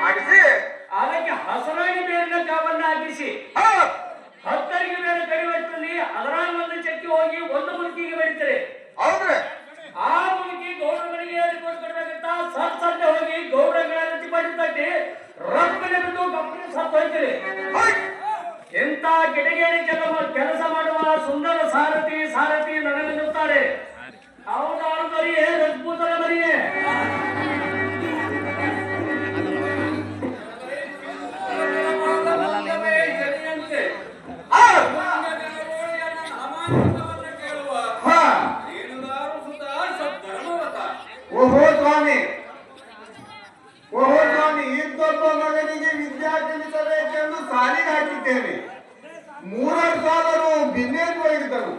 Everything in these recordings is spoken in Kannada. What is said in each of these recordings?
ಆಗಿಸಿ ಅದಕ್ಕೆ ಹಸರಾಗಿ ಬೇರಿನ ಕಾವನ್ನ ಹಾಕಿಸಿ ಹತ್ತರಿಗೆ ಬೇರೆ ಕಡಿವಟ್ಟಲ್ಲಿ ಅದರಾಗ ಒಂದು ಚಕ್ಕಿ ಹೋಗಿ ಒಂದು ಮುಲ್ಕಿಗೆ ಬೆಳಿತಾರೆ. ಹೌದ್ರಿ. ಆ ಮುಲ್ಕಿ ಗೌಡ ಮನೆಗೆ ಕೊಡ್ಬೇಕಂತ ಸದ್ದೆ ಹೋಗಿ ಗೌಡಗಳ ಮಾಡಿ ತಟ್ಟಿ ರಪ್ಪನೆ ಬಿಟ್ಟು ಕಂಪನಿ ಸತ್ತು ಹೋಯ್ತೀರಿ. ಎಂತ ಗಿಡಗೇಡಿ ಕೆಲಸ ಮಾಡುವ ಸುಂದರ ಸಾರಥಿ ನನಗನ್ನುತ್ತಾರೆ. ಅವನ ಮರಿಯೇ ರಜಪೂತರ ಮರಿಯೇ. ಓಹೋ ಸ್ವಾಮಿ, ಇದ್ದೊಬ್ಬ ಮಗನಿಗೆ ವಿದ್ಯಾ ಕಲಿಸಬೇಕೆಂದು ಸಾಲಿಗೆ ಹಾಕಿದ್ದೇನೆ. 3 ಸಾಲರು ಭಿನ್ನೇತು ಹೋಗಿದ್ದನು.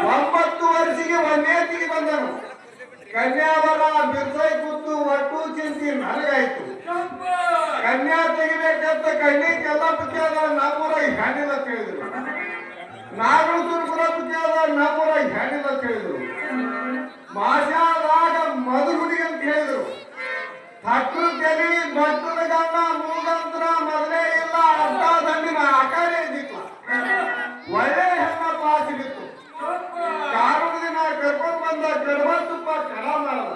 9 ವರ್ಷಿಗೆ ಒಂದೇತಿಗೆ ಬಂದನು. ಕನ್ಯಾವರ ಬಿರ್ಸೈ ಕೂತು ಒಟ್ಟು ಚಿಂತಿ ನನಗಾಯ್ತು. ಕನ್ಯಾ ತೆಗಿಬೇಕಂತ ಕಣ್ಣಿಗೆಲ್ಲ ಕೇಳ ನಮ್ಮೂರಾಗ ಹ್ಯಾಂಡಿಲ್ಲ ಕೇಳಿದ್ರು. ನಾಗಳು ತುರ್ಪುರ ನಮ್ಮೂರಾಗ ಹ್ಯಾಂಡಿಲ್ಲ ಕೇಳಿದ್ರು. ಮಾಷಾದಾಗ ಮಧುಗುಡಿ ಅಂತ ಹೇಳಿದ್ರು. ತಕ್ಕರು ತೆಲಿ ಭಕ್ತದ ಗಂಡ ಮೂಗಂತ್ರ ಮೊದಲೇ ಇಲ್ಲ. ಅರ್ಧ ದಂಡಿನ ಆಕಾರ ಇದ್ದಿತ್ತು. ಒಳ್ಳೆ ಹೆಣ್ಣ ಪಾಸಿ ಬಿತ್ತು. ಕಾರಣ ದಿನ ಕರ್ಕೊಂಡು ಬಂದ ಕಡಬ ತುಪ್ಪ ಕಡ ಮಾಡದ.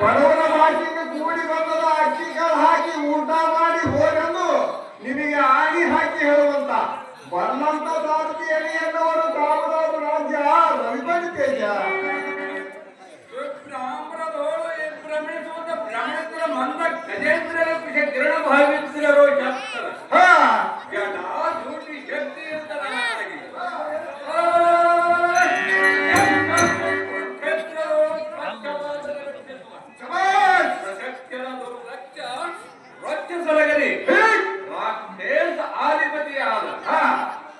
ಬಡವರ ಭಾಷೆಗೆ ಕೂಡಿ ಬಂದದ ಅಕ್ಕಿಗಳು ಹಾಕಿ ಊಟ ಮಾಡಿ ಹೋಗೆಂದು ನಿಮಗೆ ಆಣಿ ಹಾಕಿ ಹೇಳುವಂತ ಬಲ್ಲಂತ ಸಾರಥಿ ಎಣ್ಣೆಯನ್ನವರು ಕಾಮರಾಜ ರಾಜ್ಯ ರವಿಬಂಡಿ ತೇಜ. ಮಂದ ಗಜೇಂದ್ರ ಕಿರಣ ಭಾವಿಸಿರೋ ಶಕ್ತಿ ರಕ್ಷಿಸಲಗರಿ ದೇಶ ಆಧಿಪತಿಯಾದ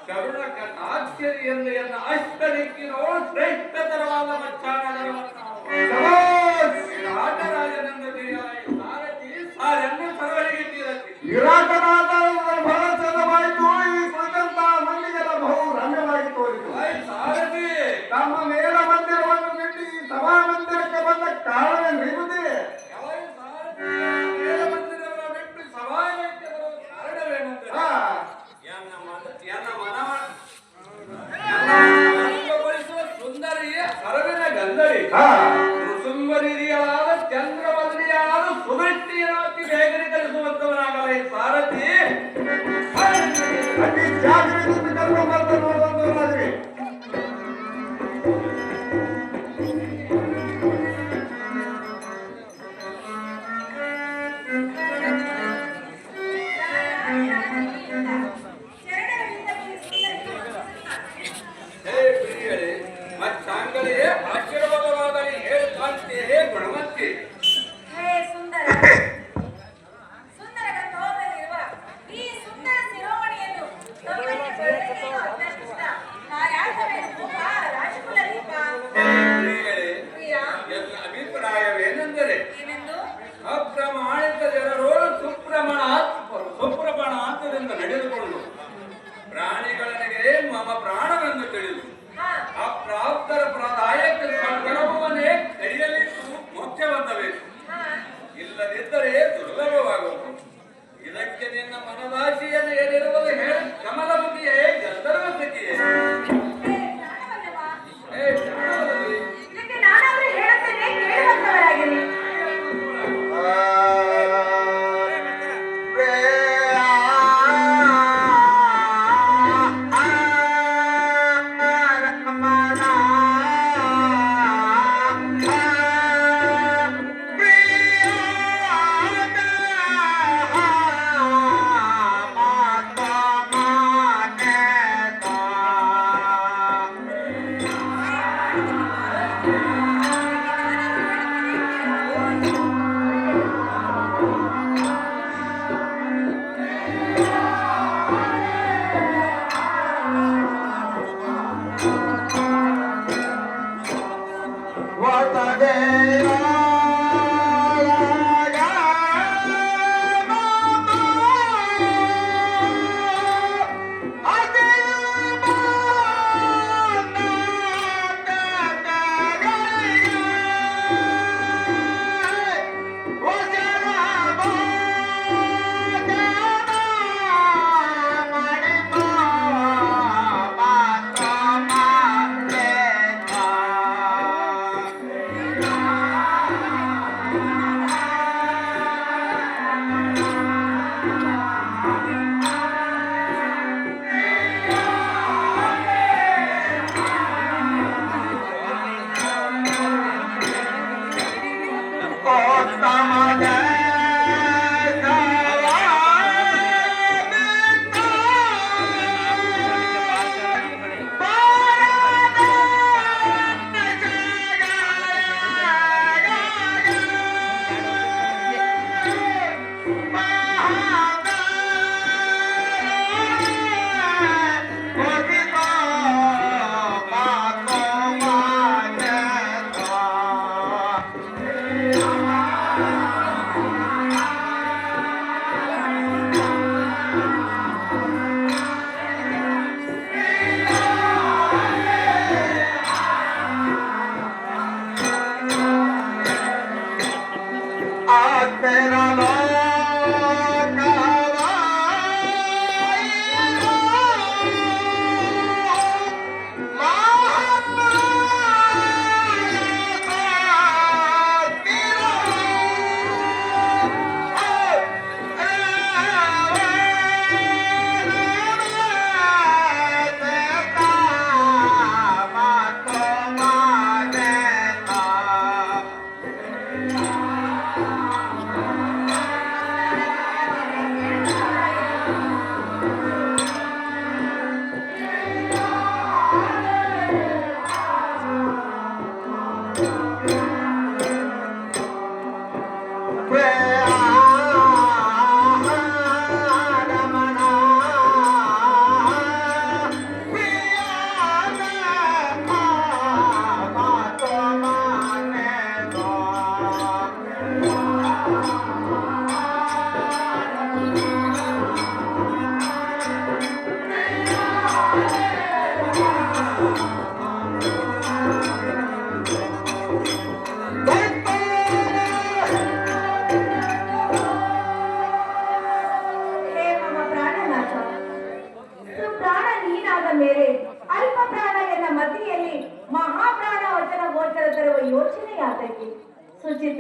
ಕರುಣ ಕಟಾಕ್ಷರಿಯನ್ನು ಎನ್ನ ಅಷ್ಟದಿಕ್ಕಿನೋ ಶ್ರೇಷ್ಠತರವಾದ ಮಚ್ಚಾನಗರವನ್ನು ರಾಜರಾಜನೆಂದು ಸಾರನ್ನು ಸರವಳಿಗಿಟ್ಟಿರಲಿ. ವಿರಾಟನಾದ ಬಹಳ ಚಂದವಾಯಿತು. ಈ ಕುರಿತಂತ ಮಂದಿಗೆಲ್ಲ ಬಹು ರಮ್ಯವಾಗಿ ತೋರಿತು. ಸಾರಥಿ ತಮ್ಮ ಮೇಲ ಮಂದಿರವನ್ನು ಬಿಟ್ಟು ಈ ಸಭಾ ಮಂದಿರಕ್ಕೆ ಬಂದ ಕಾರಣವೇನಿರುವುದೇ? ಮೇಲ ಮಂದಿರವನ್ನು ಬಿಟ್ಟು ಸಭಾಕ್ಕೆ ಬರುವ ಕಾರಣವೇನೆಂದರೆ ಮನಗೊಳಿಸುವ ಸುಂದರಿಯ ಸರವಿನ ಗಂಧರಿ ಸುಂದರಿಯಾದ ಚಂದ್ರವದನಿಯಾದ ಸುದೃಷ್ಟಿಯಾಗಿ ಬೇಗನೆ ಕಲಿಸುವಂತವನಾಗಲ್ಲ ಈ ಸಾರಥಿ. ಅತಿ ಜಾಗೃತಿ ಕರ್ಕೊಂಡ್ಬರ್ತ ನೋಡುವಂತವನಾದ್ರಿ. ಅಭಿಪ್ರಾಯವೇನೆಂದರೆ ಅಪ್ರಮಾಣಿಕ ಜನರು ಸುಪ್ರಮಾಣಾಂತರಿಂದ ನಡೆದುಕೊಂಡು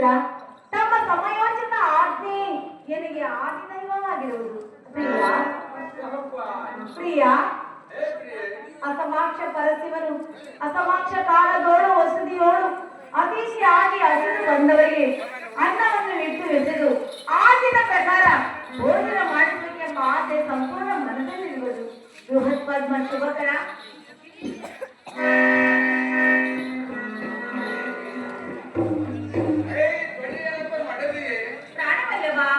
ಮಿತ್ರ, ತಮ್ಮ ಸಮಯೋಚಿತ ಆಜ್ಞೆ ನನಗೆ ಆದಿದೈವವಾಗಿರುವುದು. ಪ್ರಿಯ ಅಸಮಾಕ್ಷ ಪರಶಿವನು ಅಸಮಾಕ್ಷ ಕಾಲದೋಳು ವಸತಿಯೋಳು ಅತಿಶಿಯಾಗಿ ಹಸಿದು ಬಂದವರಿಗೆ ಅನ್ನವನ್ನು ಇಟ್ಟು ಎಸೆದು ಆದಿನ ಪ್ರಕಾರ ಭೋಜನ ಮಾಡಿಸಬೇಕೆಂಬ ಆಸೆ ಸಂಪೂರ್ಣ ಮನಸ್ಸಲ್ಲಿರುವುದು. ಬೃಹತ್ ಪದ್ಮ ಶುಭಕರ. ಪ್ರಾಣವಲ್ಲವಾ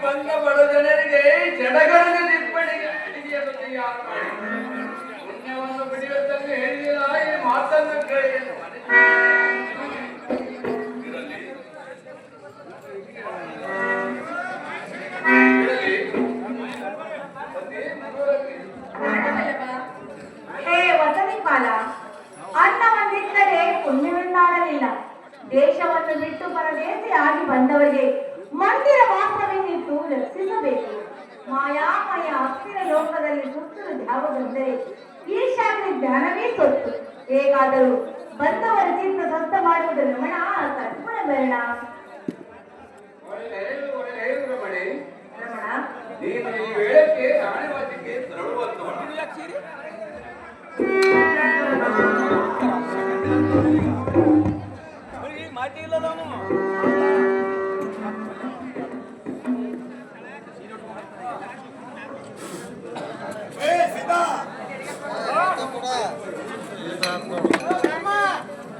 ಬಂದ ಬಡ ಜನರಿಗೆ ಜಡಗರದ ತಿಪ್ಪಣಿಗೆ ಅಡಿಗೆಯನ್ನು ತಯಾರು ಮಾಡಿ ಪುಣ್ಯವನ್ನು ಬಿಡಿಯುವುದನ್ನು ಹೇಳಿಲ್ಲ. ಈ ಮಾತನ್ನು ಕೇಳಿ ಹೇ ವಸತಿ ಪಾಲ, ಅನ್ನವನ್ನಿಟ್ಟರೆ ಪುಣ್ಯವೆಂದಾಗಲಿಲ್ಲ. ದೇಶವನ್ನು ಬಿಟ್ಟು ಪರದೇಶಿಯಾಗಿ ಬಂದವರಿಗೆ ಮಂದಿರ ವಾಸವನ್ನಿಟ್ಟು ರಕ್ಷಿಸಬೇಕು. ಮಾಯಾಮಯ ಅಸ್ಥಿರ ಲೋಕದಲ್ಲಿ ಸುತ್ತಲೂ ಧ್ಯಾವ ಬಂದರೆ ಈಶಾನ್ಯ ಜ್ಞಾನವೇ ಸೊತ್ತು. ಹೇಗಾದರೂ ಬಂದವರ ಚಿತ್ತ ಸ್ವಸ್ಥ ಮಾಡುವುದು ರಮಣ ಕರ್ಪಣ ಬೇಡ. ರಮಣ, ನೀನು ಈ ವೇಳಕ್ಕೆ ರಾಣಿವಾಸಿಗೆ ತೆರಳುವಂತ ಮಾತಿ ಇಲ್ಲದವನು